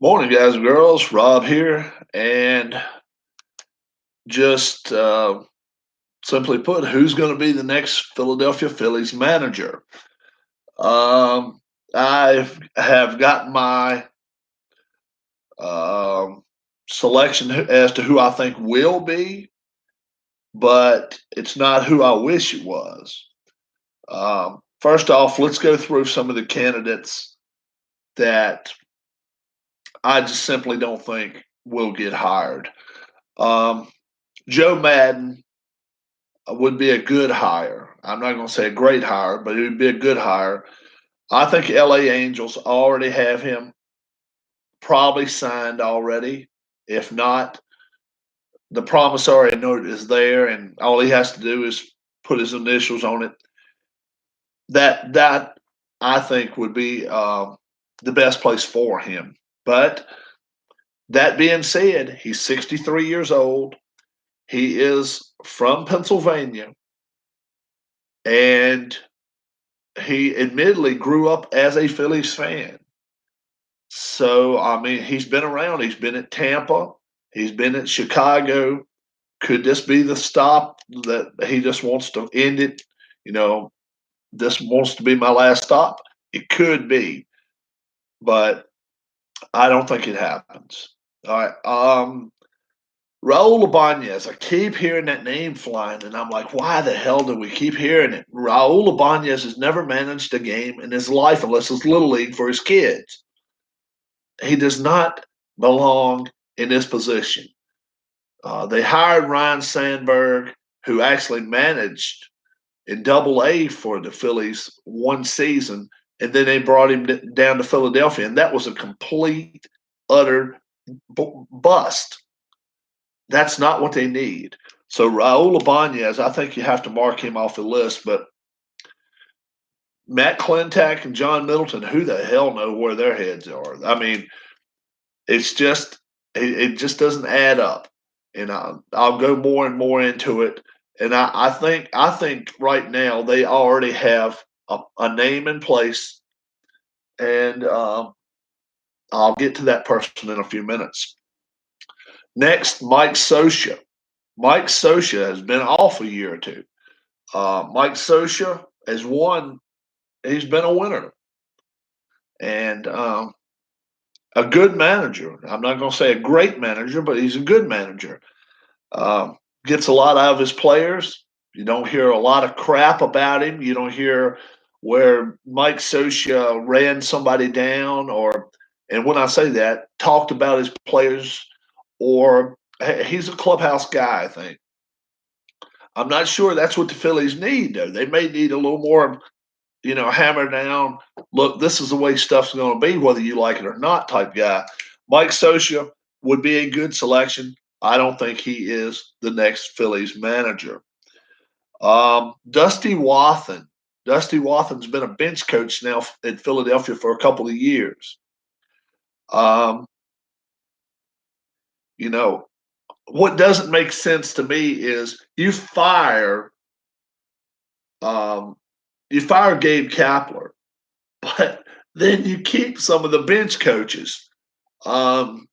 Morning, guys and girls. Rob here, and just simply put, who's going to be the next Philadelphia Phillies manager? Um, I have got my um, selection as to who I think will be, but it's not who I wish it was. First off, let's go through some of the candidates that I just simply don't think will get hired. Um, Joe Madden would be a good hire. I'm not going to say a great hire, but it would be a good hire. I think LA Angels already have him probably signed already. If not, the promissory note is there, and all he has to do is put his initials on it. That I think would be the best place for him. But that being said, he's 63 years old. He is from Pennsylvania, and he admittedly grew up as a Phillies fan. So, I mean, he's been around. He's been at Tampa. He's been at Chicago. Could this be the stop that he just wants to end it? You know, this wants to be my last stop. It could be, but I don't think it happens. All right. Raul Ibanez. I keep hearing that name flying, and I'm like, why the hell do we keep hearing it? Raul Ibanez has never managed a game in his life unless it's Little League for his kids. He does not belong in this position. They hired Ryan Sandberg, who actually managed in Double A for the Phillies one season, and then they brought him down to Philadelphia, and that was a complete, utter bust. That's not what they need. So Raul Ibanez, I think you have to mark him off the list. But Matt Klentak and John Middleton, who the hell know where their heads are? I mean, it's just it just doesn't add up, and I'll go more and more into it. And I think right now they already have a name in place, and I'll get to that person in a few minutes. Next, Mike Scioscia. Mike Scioscia has been off a year or two. Mike Scioscia has won. He's been a winner, and a good manager. I'm not going to say a great manager, but he's a good manager. Gets a lot out of his players. You don't hear a lot of crap about him. You don't hear where Mike Scioscia ran somebody down, and when I say that, talked about his players, or he's a clubhouse guy, I think. I'm not sure that's what the Phillies need, though. They may need a little more, hammer down. Look, this is the way stuff's going to be, whether you like it or not, type guy. Mike Scioscia would be a good selection. I don't think he is the next Phillies manager. Dusty Wathan. Dusty Wathan's been a bench coach now in Philadelphia for a couple of years. Um, you know, what doesn't make sense to me is um, you fire Gabe Kapler, but then you keep some of the bench coaches. Um,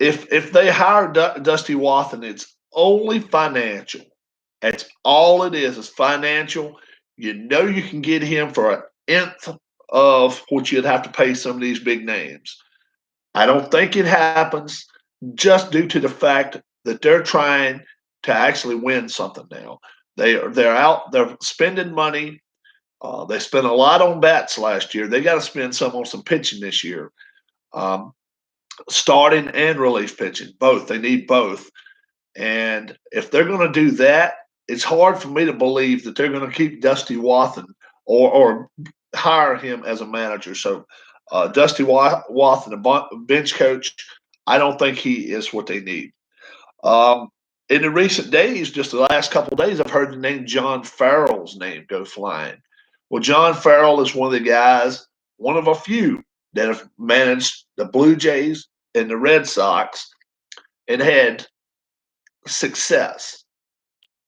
if they hire Dusty Wathan, it's only financial. That's all it is financial. You know you can get him for an nth of what you'd have to pay some of these big names. I don't think it happens just due to the fact that they're trying to actually win something now. They're spending money. They spent a lot on bats last year. They got to spend some on some pitching this year. Um, Starting and relief pitching, both. They need both. And if they're going to do that, it's hard for me to believe that they're going to keep Dusty Wathan or hire him as a manager. So Dusty Wathan, a bench coach, I don't think he is what they need. In the recent days, just the last couple of days, I've heard the name John Farrell's name go flying. Well, John Farrell is one of the guys, one of a few that have managed the Blue Jays and the Red Sox and had success.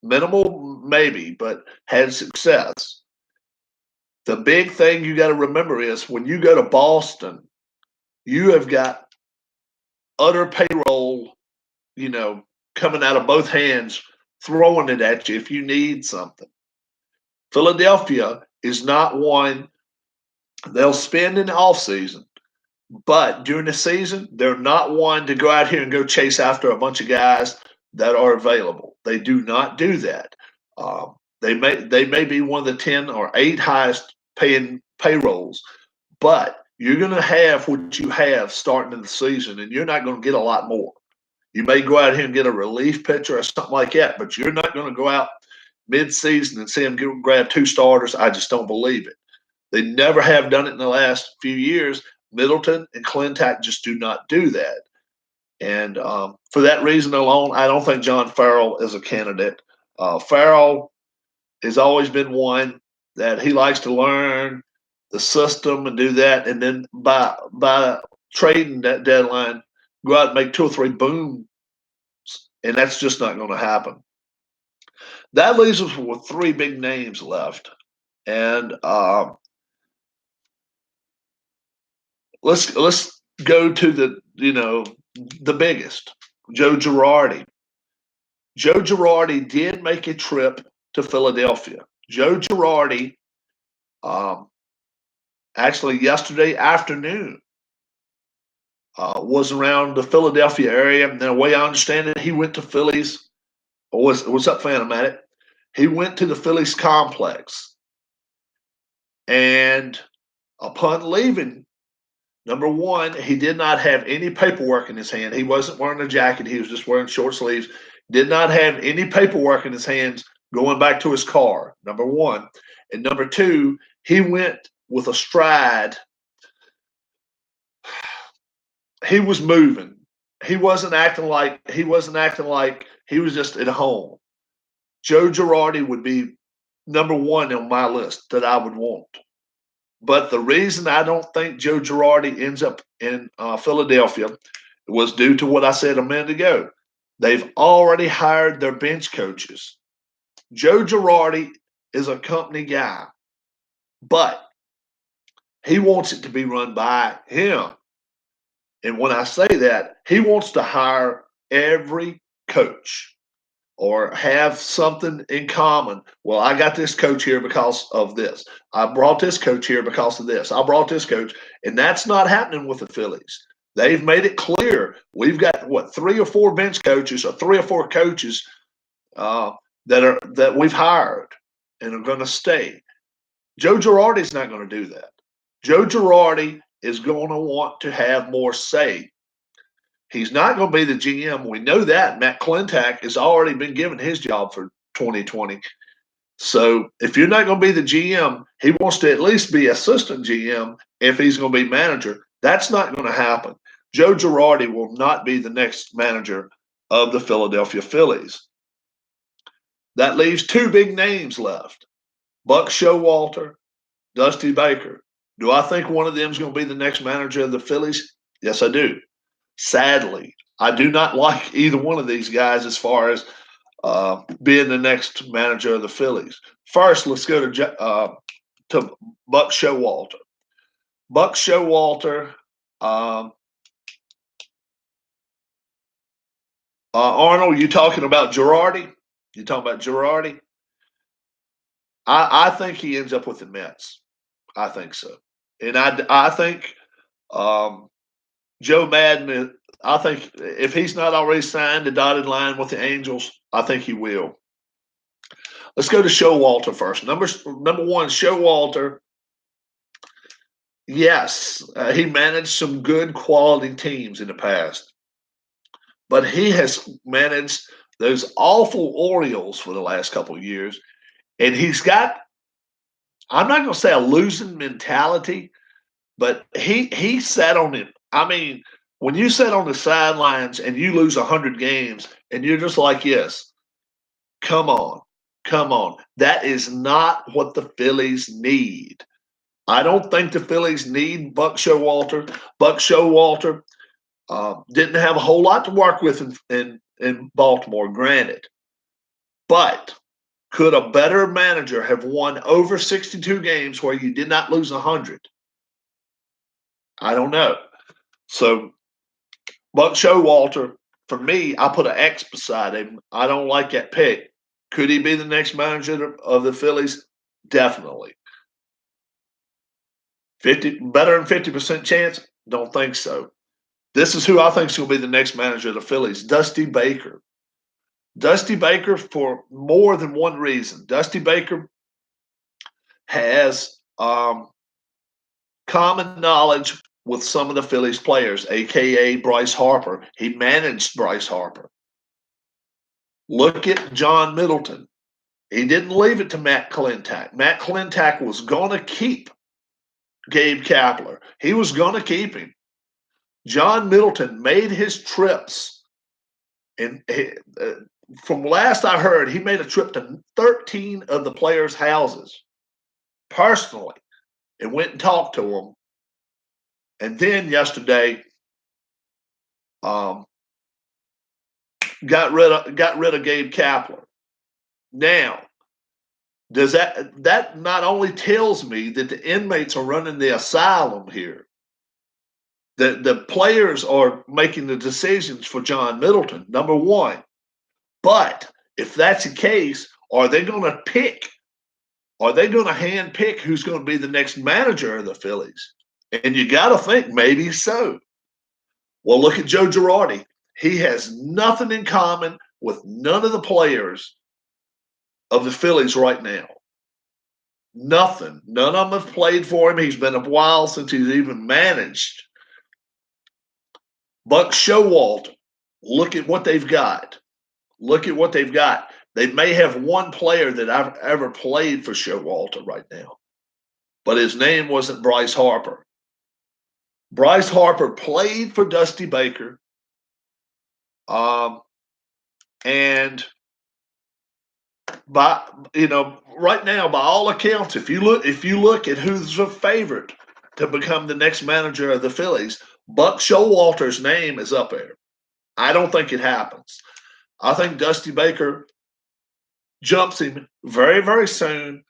Minimal, maybe, but had success. The big thing you got to remember is when you go to Boston you have got utter payroll, coming out of both hands, throwing it at you if you need something. Philadelphia is not one they'll spend in the offseason, but during the season, they're not one to go out here and go chase after a bunch of guys that are available. They do not do that. They may be one of the 10 or 8 highest paying payrolls, but you're going to have what you have starting in the season, and you're not going to get a lot more. You may go out here and get a relief pitcher or something like that, but you're not going to go out mid-season and see them grab 2 starters. I just don't believe it. They never have done it in the last few years. Middleton and Clintack just do not do that. And for that reason alone, I don't think John Farrell is a candidate. Farrell has always been one that he likes to learn the system and do that. And then by trading that deadline, go out and make 2 or 3 booms. And that's just not going to happen. That leaves us with 3 big names left. And let's go to the biggest, Joe Girardi. Joe Girardi did make a trip to Philadelphia. Joe Girardi, actually yesterday afternoon, was around the Philadelphia area. And the way I understand it, he went to Phillies. What's up, Phantomatic? He went to the Phillies complex. And upon leaving, number one, he did not have any paperwork in his hand. He wasn't wearing a jacket. He was just wearing short sleeves. Did not have any paperwork in his hands going back to his car, number one. And number two, he went with a stride. He was moving. He wasn't acting like he was just at home. Joe Girardi would be number one on my list that I would want. But the reason I don't think Joe Girardi ends up in Philadelphia was due to what I said a minute ago. They've already hired their bench coaches. Joe Girardi is a company guy, but he wants it to be run by him. And when I say that, he wants to hire every coach or have something in common. Well, I got this coach here because of this. I brought this coach here because of this. I brought this coach. And that's not happening with the Phillies. They've made it clear. We've got, 3 or 4 bench coaches or 3 or 4 coaches that we've hired and are going to stay. Joe Girardi's not going to do that. Joe Girardi is going to want to have more say. He's not going to be the GM. We know that. Matt Clintack has already been given his job for 2020. So if you're not going to be the GM, he wants to at least be assistant GM if he's going to be manager. That's not going to happen. Joe Girardi will not be the next manager of the Philadelphia Phillies. That leaves 2 big names left, Buck Showalter, Dusty Baker. Do I think one of them is going to be the next manager of the Phillies? Yes, I do. Sadly, I do not like either one of these guys as far as being the next manager of the Phillies. First, let's go to Buck Showalter. Buck Showalter, Arnold, you talking about Girardi? You talking about Girardi? I think he ends up with the Mets. I think so. And I think Joe Madden, I think if he's not already signed the dotted line with the Angels, I think he will. Let's go to Showalter first. Number one, Showalter. Yes, he managed some good quality teams in the past, but he has managed those awful Orioles for the last couple of years, and he's got, I'm not going to say a losing mentality, but he sat on it. I mean, when you sit on the sidelines and you lose 100 games and you're just like, yes, come on. That is not what the Phillies need. I don't think the Phillies need Buck Showalter. Buck Showalter didn't have a whole lot to work with in Baltimore, granted. But could a better manager have won over 62 games where you did not lose 100? I don't know. So Buck Showalter, for me, I put an X beside him. I don't like that pick. Could he be the next manager of the Phillies? Definitely. 50 better than 50% chance? Don't think so. This is who I think is going to be the next manager of the Phillies, Dusty Baker. Dusty Baker for more than one reason. Dusty Baker has common knowledge with some of the Phillies players, aka Bryce Harper. He managed Bryce Harper. Look at John Middleton. He didn't leave it to Matt Klentak. Matt Klentak was going to keep Gabe Kapler. He was going to keep him. John Middleton made his trips, and from last I heard, he made a trip to 13 of the players' houses personally and went and talked to them. And then yesterday, got rid of Gabe Kapler. Now, does that not only tells me that the inmates are running the asylum here, that the players are making the decisions for John Middleton, number one. But if that's the case, are they going to pick? Are they going to hand pick who's going to be the next manager of the Phillies? And you got to think maybe so. Well, look at Joe Girardi. He has nothing in common with none of the players of the Phillies right now. Nothing. None of them have played for him. He's been a while since he's even managed. Buck Showalter, look at what they've got. Look at what they've got. They may have one player that I've ever played for Showalter right now, but his name wasn't Bryce Harper. Bryce Harper played for Dusty Baker, and right now, by all accounts, if you look at who's a favorite to become the next manager of the Phillies, Buck Showalter's name is up there. I don't think it happens. I think Dusty Baker jumps him very, very soon,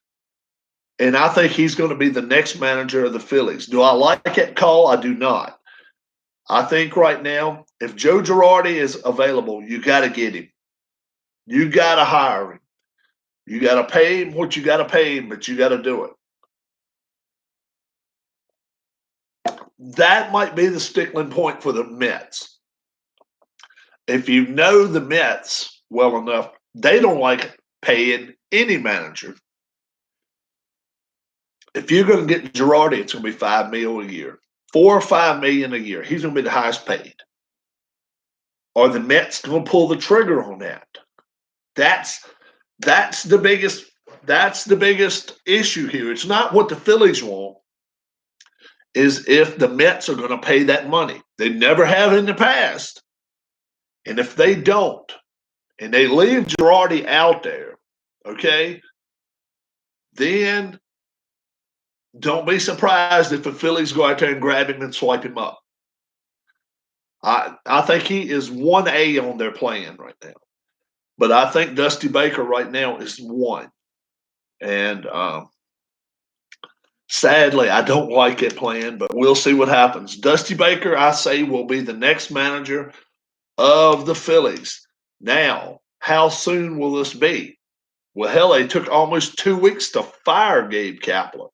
and I think he's going to be the next manager of the Phillies. Do I like that call? I do not. I think right now, if Joe Girardi is available, you got to get him. You got to hire him. You got to pay him what you got to pay him, but you got to do it. That might be the stickling point for the Mets. If you know the Mets well enough, they don't like paying any manager. If you're going to get Girardi, it's going to be $5 million a year, $4 or $5 million a year. He's going to be the highest paid. Are the Mets going to pull the trigger on that? That's the biggest issue here. It's not what the Phillies want. Is if the Mets are going to pay that money. They never have in the past. And if they don't, and they leave Girardi out there, okay, then don't be surprised if the Phillies go out there and grab him and swipe him up. I think he is 1A on their plan right now. But I think Dusty Baker right now is 1. And sadly, I don't like that plan, but we'll see what happens. Dusty Baker, I say, will be the next manager of the Phillies. Now, how soon will this be? Well, hell, they took almost 2 weeks to fire Gabe Kapler.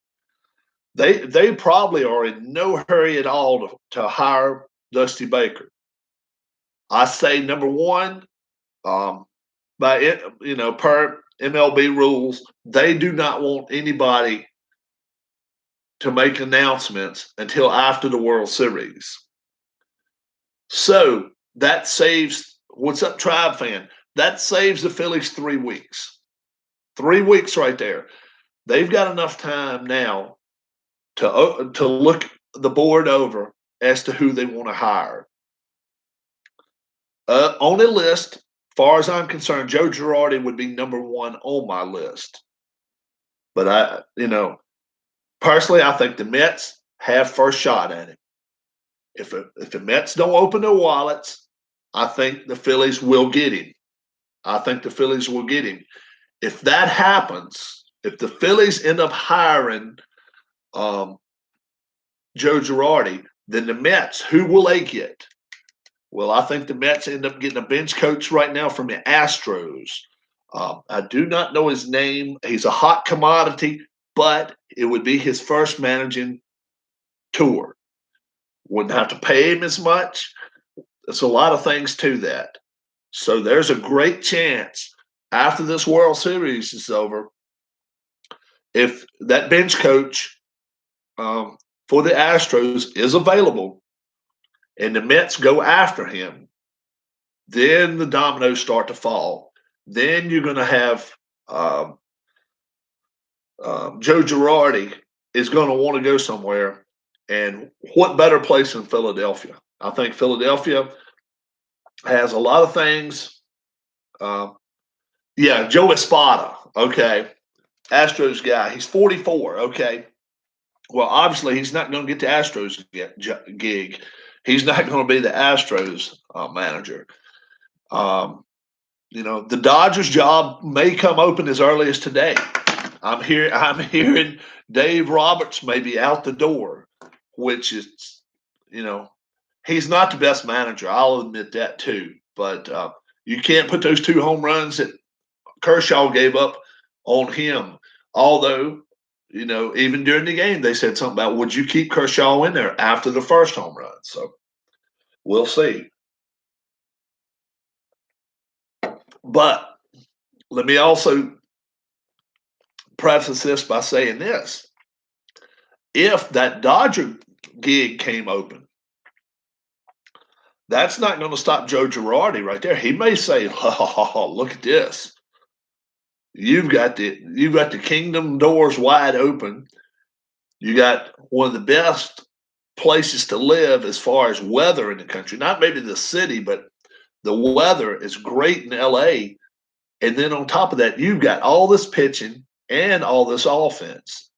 They probably are in no hurry at all to hire Dusty Baker. I say number one, per MLB rules, they do not want anybody to make announcements until after the World Series. So that saves, what's up, Tribe fan? That saves the Phillies 3 weeks. 3 weeks right there. They've got enough time now to look the board over as to who they want to hire. On the list, as far as I'm concerned, Joe Girardi would be number 1 on my list. But personally, I think the Mets have first shot at him. If the Mets don't open their wallets, I think the Phillies will get him. If that happens, if the Phillies end up hiring Joe Girardi, Then the Mets, who will they get? Well, I think the Mets end up getting a bench coach right now from the Astros. I do not know his name. He's a hot commodity, but it would be his first managing tour. Wouldn't have to pay him as much. There's a lot of things to that. So there's a great chance after this World Series is over, if that bench coach for the Astros is available and the Mets go after him, then the dominoes start to fall. Then you're going to have Joe Girardi is going to want to go somewhere. And what better place than Philadelphia? I think Philadelphia has a lot of things. Yeah, Joe Espada. Okay. Astros guy. He's 44. Okay. Well, obviously, he's not going to get the Astros gig. He's not going to be the Astros manager. The Dodgers job may come open as early as today. I'm hearing Dave Roberts may be out the door, which is, he's not the best manager. I'll admit that too. But you can't put those 2 home runs that Kershaw gave up on him. Although, even during the game, they said something about, would you keep Kershaw in there after the first home run? So we'll see. But let me also preface this by saying this. If that Dodger gig came open, that's not going to stop Joe Girardi right there. He may say, oh, look at this. You've got the kingdom doors wide open. You got one of the best places to live as far as weather in the country. Not maybe the city, but the weather is great in LA. And then on top of that, you've got all this pitching and all this offense.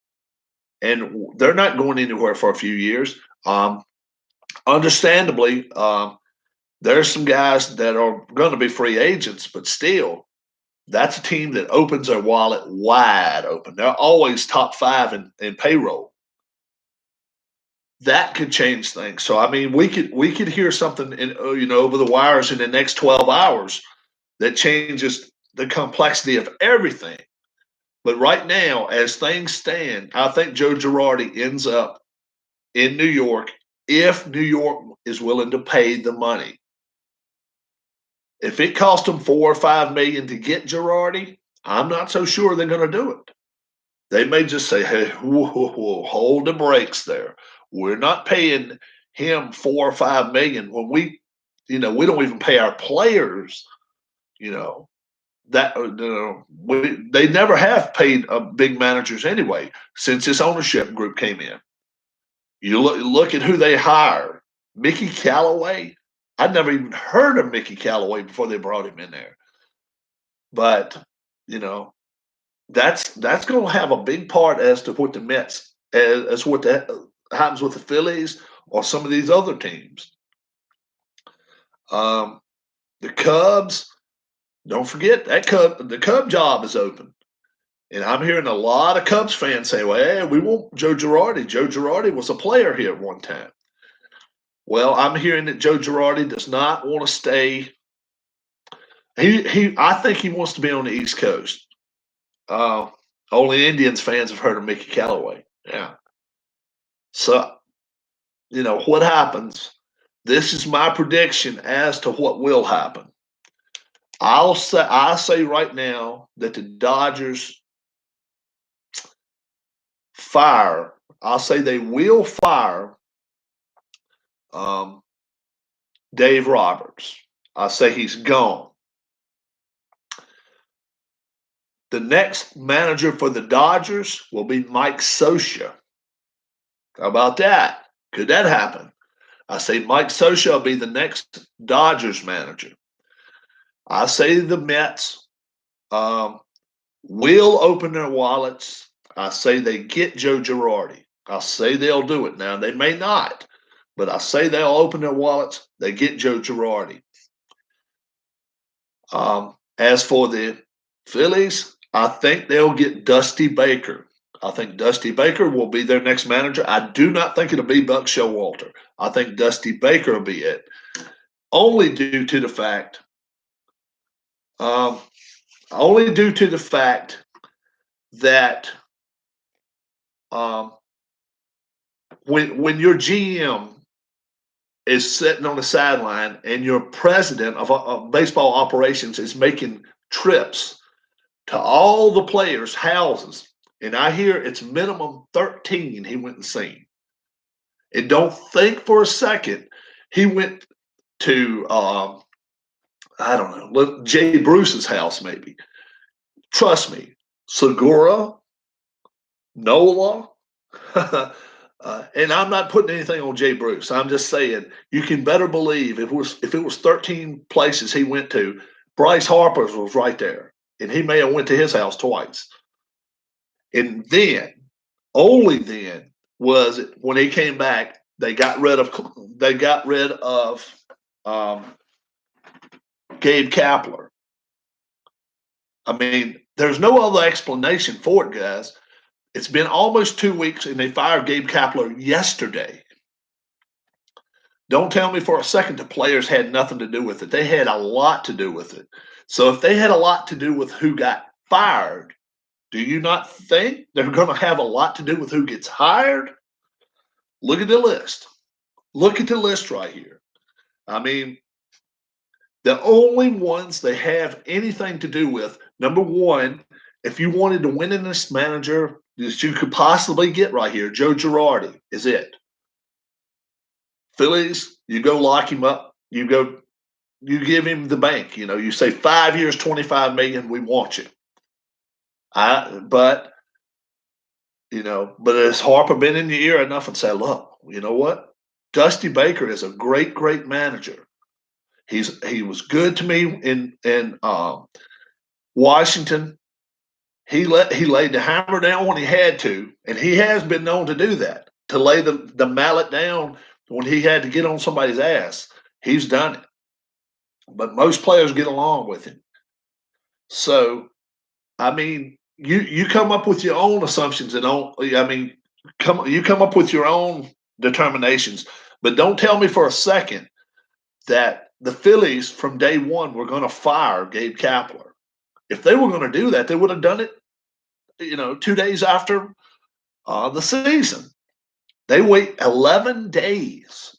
And they're not going anywhere for a few years. Understandably, there's some guys that are going to be free agents, but still, that's a team that opens their wallet wide open. They're always top 5 in payroll. That could change things. So I mean, we could hear something over the wires in the next 12 hours that changes the complexity of everything. But right now, as things stand, I think Joe Girardi ends up in New York if New York is willing to pay the money. If it cost them $4 or $5 million to get Girardi, I'm not so sure they're going to do it. They may just say, "Hey, whoa, hold the brakes there. We're not paying him $4 or $5 million when we don't even pay our players. They never have paid big managers anyway since this ownership group came in. You look at who they hire. Mickey Callaway. I'd never even heard of Mickey Callaway before they brought him in there. But that's going to have a big part as to what the Mets, as what happens with the Phillies or some of these other teams. The Cubs. Don't forget the Cub job is open. And I'm hearing a lot of Cubs fans say, well, hey, we want Joe Girardi. Joe Girardi was a player here at one time. Well, I'm hearing that Joe Girardi does not want to stay. I think he wants to be on the East Coast. Only Indians fans have heard of Mickey Callaway. Yeah. So, what happens? This is my prediction as to what will happen. I say right now that the Dodgers fire. I'll say they will fire Dave Roberts. I say he's gone. The next manager for the Dodgers will be Mike Scioscia. How about that? Could that happen? I say Mike Scioscia will be the next Dodgers manager. I say the Mets will open their wallets. I say they get Joe Girardi. I say they'll do it. Now, they may not, but I say they'll open their wallets. They get Joe Girardi. As for the Phillies, I think they'll get Dusty Baker. I think Dusty Baker will be their next manager. I do not think it'll be Buck Showalter. I think Dusty Baker will be it, only due to the fact, um, that um, when your GM is sitting on the sideline and your president of baseball operations is making trips to all the players' houses, and I hear it's minimum 13 he went and seen. And don't think for a second he went to, I don't know, Jay Bruce's house maybe. Trust me, Segura, Nola, and I'm not putting anything on Jay Bruce. I'm just saying you can better believe if it was 13 places he went to, Bryce Harper's was right there, and he may have went to his house twice. And then, only then, was it when he came back, they got rid of um, Gabe Kapler. I mean, there's no other explanation for it, guys. It's been almost 2 weeks, and they fired Gabe Kapler yesterday. Don't tell me for a second the players had nothing to do with it. They had a lot to do with it. So if they had a lot to do with who got fired, do you not think they're going to have a lot to do with who gets hired? Look at the list. Look at the list right here. I mean, the only ones they have anything to do with, number one, if you wanted to win in this manager that you could possibly get right here, Joe Girardi is it. Phillies, you go lock him up. You give him the bank. You say 5 years, $25 million. We want you. But has Harper been in your ear enough and say, look, you know what? Dusty Baker is a great, great manager. He was good to me in Washington. He laid the hammer down when he had to, and he has been known to do that, to lay the mallet down when he had to get on somebody's ass. He's done it. But most players get along with him. So, I mean, you come up with your own assumptions and you come up with your own determinations, but don't tell me for a second that the Phillies from day one were going to fire Gabe Kapler. If they were going to do that, they would have done it, 2 days after the season. They wait 11 days.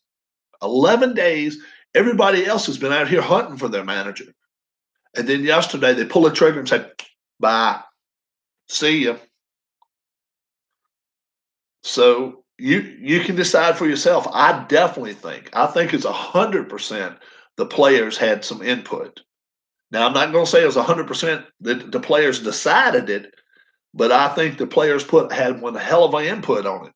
11 days. Everybody else has been out here hunting for their manager. And then yesterday they pull the trigger and say, bye. See ya. So you can decide for yourself. I think it's 100% the players had some input. Now, I'm not going to say it was 100% that the players decided it, but I think the players had one hell of an input on it.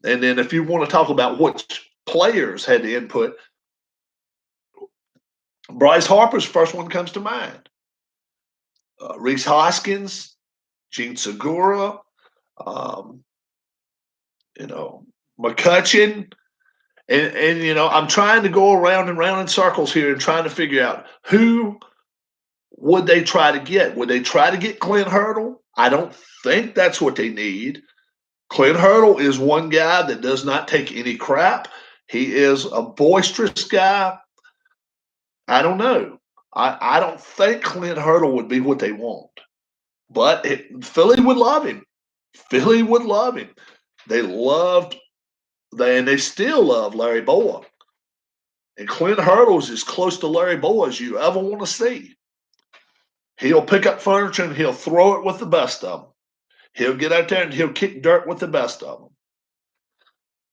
And then if you want to talk about which players had the input, Bryce Harper's first one comes to mind. Reese Hoskins, Gene Segura, McCutcheon. And I'm trying to go around and round in circles here and trying to figure out who would they try to get. Would they try to get Clint Hurdle? I don't think that's what they need. Clint Hurdle is one guy that does not take any crap. He is a boisterous guy. I don't know. I don't think Clint Hurdle would be what they want. But Philly would love him. Philly would love him. They still love Larry Bowa. And Clint Hurdle's as close to Larry Bowa as you ever want to see. He'll pick up furniture and he'll throw it with the best of them. He'll get out there and he'll kick dirt with the best of them.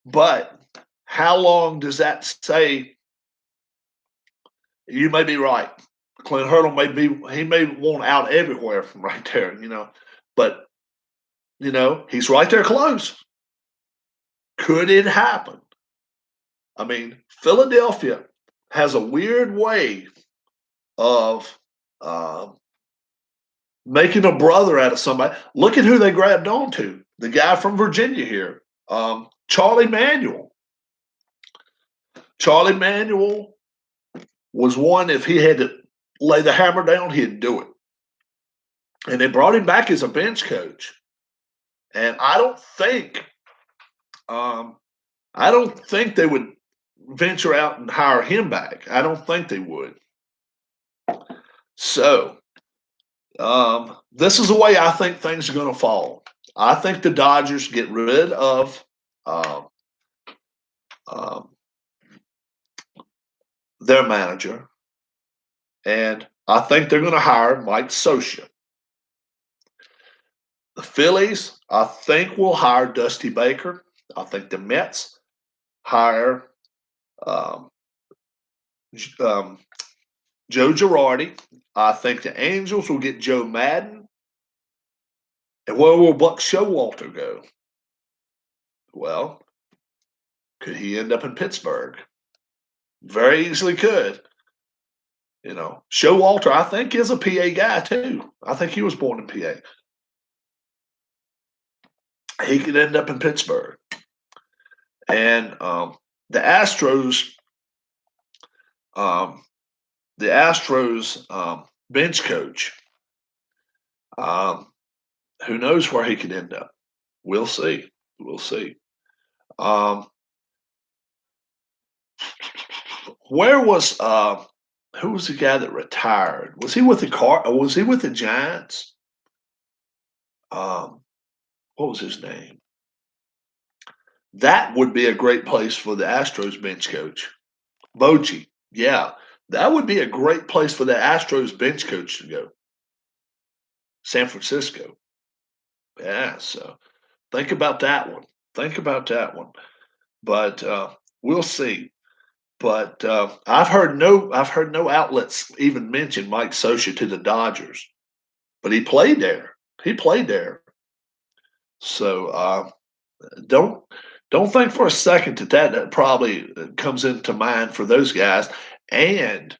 But how long does that say? You may be right. Clint Hurdle he may want out everywhere from right there, But, he's right there close. Could it happen? I mean, Philadelphia has a weird way of making a brother out of somebody. Look at who they grabbed onto. The guy from Virginia here, Charlie Manuel. Charlie Manuel was one, if he had to lay the hammer down, he'd do it. And they brought him back as a bench coach. And I don't think they would venture out and hire him back. I don't think they would. So this is the way I think things are going to fall. I think the Dodgers get rid of um, um, their manager, and I think they're going to hire Mike Scioscia. The Phillies, I think, will hire Dusty Baker. I think the Mets hire um, um, Joe Girardi. I think the Angels will get Joe Madden. And where will Buck Showalter go? Well, could he end up in Pittsburgh? Very easily could. Showalter, I think, is a PA guy too. I think he was born in PA. He could end up in Pittsburgh. And the Astros, um, bench coach, who knows where he could end up? We'll see. We'll see. Where was who was the guy that retired? Was he with the Was he with the Giants? What was his name? That would be a great place for the Astros bench coach. Bochy. Yeah, that would be a great place for the Astros bench coach to go. San Francisco. Yeah, so think about that one. Think about that one. But we'll see. But I've heard no outlets even mention Mike Scioscia to the Dodgers. But he played there. He played there. So don't think for a second that probably comes into mind for those guys. And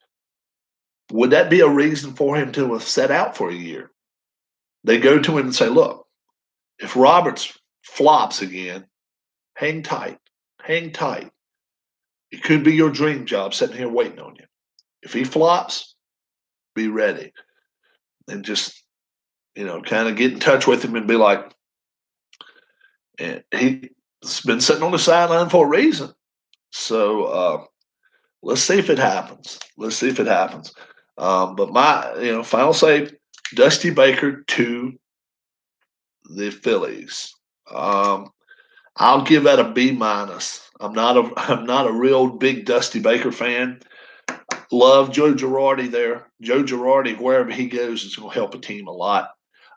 would that be a reason for him to have set out for a year? They go to him and say, "Look, if Roberts flops again, hang tight, hang tight. It could be your dream job sitting here waiting on you. If he flops, be ready." And just kind of get in touch with him and be like, and he's been sitting on the sideline for a reason. So let's see if it happens. Let's see if it happens. But my final say, Dusty Baker to the Phillies. I'll give that a B minus. I'm not a real big Dusty Baker fan. Love Joe Girardi there. Joe Girardi, wherever he goes, is going to help a team a lot.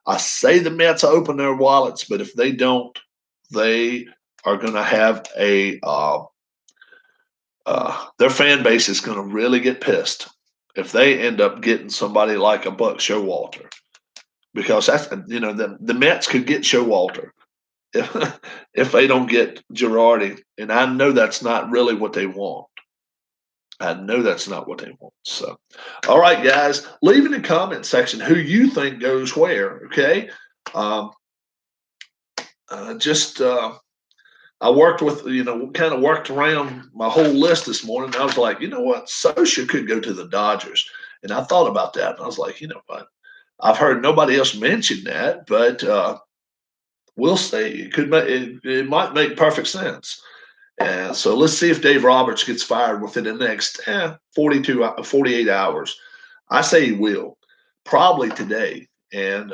I say the Mets open their wallets, but if they don't, they are going to have their fan base is going to really get pissed if they end up getting somebody like a Buck Showalter, because that's the Mets could get Showalter if they don't get Girardi, and I know that's not really what they want. I know that's not what they want. So, all right, guys, leave in the comment section who you think goes where. Okay, I worked with kind of worked around my whole list this morning. I was like, you know what, Scioscia could go to the Dodgers, and I thought about that, and I was like, you know what, I've heard nobody else mention that, but we'll see. It might make perfect sense. And so let's see if Dave Roberts gets fired within the next 48 hours. I say he will, probably today, and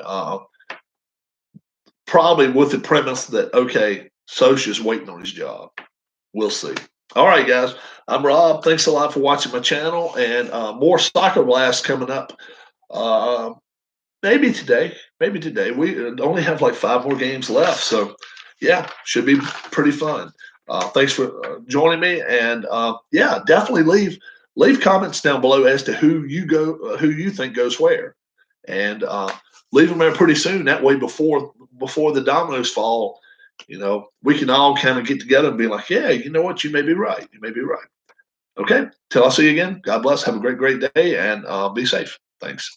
probably with the premise that, okay, Scioscia's waiting on his job. We'll see. All right, guys. I'm Rob. Thanks a lot for watching my channel, and more Soccer Blast coming up. Maybe today. We only have like 5 more games left, so yeah, should be pretty fun. Thanks for joining me, and definitely leave comments down below as to who you think goes where, and leave them there pretty soon. That way, before the dominoes fall, we can all kind of get together and be like, yeah, you know what, you may be right. Okay, till I see you again. God bless. Have a great day, and be safe. Thanks.